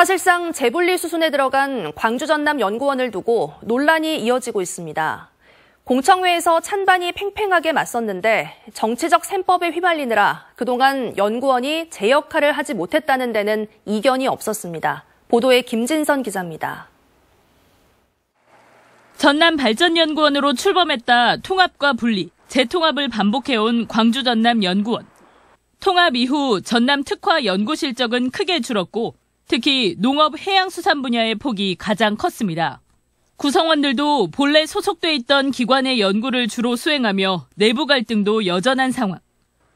사실상 재분리 수순에 들어간 광주 전남 연구원을 두고 논란이 이어지고 있습니다. 공청회에서 찬반이 팽팽하게 맞섰는데 정치적 셈법에 휘말리느라 그동안 연구원이 제 역할을 하지 못했다는 데는 이견이 없었습니다. 보도에 김진선 기자입니다. 전남발전연구원으로 출범했다 통합과 분리, 재통합을 반복해온 광주 전남 연구원. 통합 이후 전남 특화 연구 실적은 크게 줄었고 특히 농업 해양수산 분야의 폭이 가장 컸습니다. 구성원들도 본래 소속돼 있던 기관의 연구를 주로 수행하며 내부 갈등도 여전한 상황.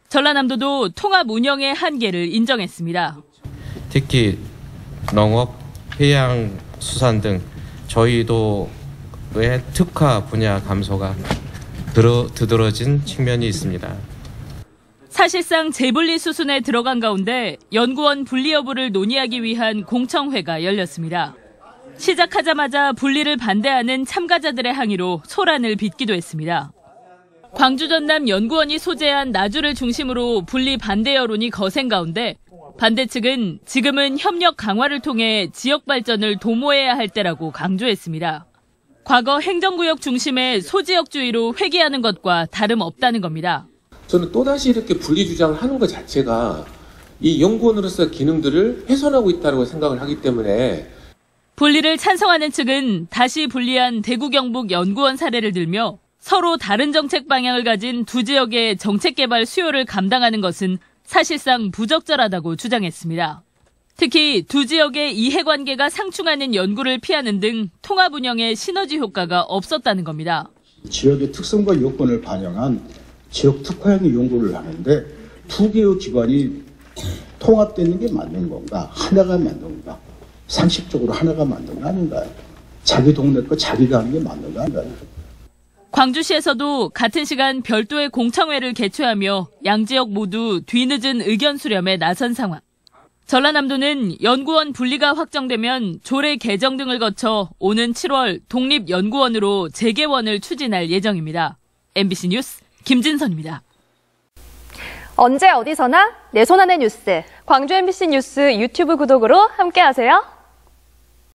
전라남도도 통합 운영의 한계를 인정했습니다. 특히 농업, 해양수산 등 저희도의 특화 분야 감소가 두드러진 측면이 있습니다. 사실상 재분리 수순에 들어간 가운데 연구원 분리 여부를 논의하기 위한 공청회가 열렸습니다. 시작하자마자 분리를 반대하는 참가자들의 항의로 소란을 빚기도 했습니다. 광주 전남 연구원이 소재한 나주를 중심으로 분리 반대 여론이 거센 가운데 반대 측은 지금은 협력 강화를 통해 지역 발전을 도모해야 할 때라고 강조했습니다. 과거 행정구역 중심의 소지역주의로 회귀하는 것과 다름없다는 겁니다. 저는 또다시 이렇게 분리 주장을 하는 것 자체가 이 연구원으로서의 기능들을 훼손하고 있다고 생각을 하기 때문에 분리를 찬성하는 측은 다시 분리한 대구 경북 연구원 사례를 들며 서로 다른 정책 방향을 가진 두 지역의 정책 개발 수요를 감당하는 것은 사실상 부적절하다고 주장했습니다. 특히 두 지역의 이해관계가 상충하는 연구를 피하는 등 통합 운영에 시너지 효과가 없었다는 겁니다. 지역의 특성과 요건을 반영한 지역 특화형의 연구를 하는데 두 개의 기관이 통합되는 게 맞는 건가? 하나가 맞는 건가? 상식적으로 하나가 맞는 거 아닌가요? 자기 동네 거 자기가 하는 게 맞는 거 아닌가요? 광주시에서도 같은 시간 별도의 공청회를 개최하며 양 지역 모두 뒤늦은 의견 수렴에 나선 상황. 전라남도는 연구원 분리가 확정되면 조례 개정 등을 거쳐 오는 7월 독립연구원으로 재개원을 추진할 예정입니다. MBC 뉴스 김진선입니다. 언제 어디서나 내 손 안의 뉴스. 광주 MBC 뉴스 유튜브 구독으로 함께하세요.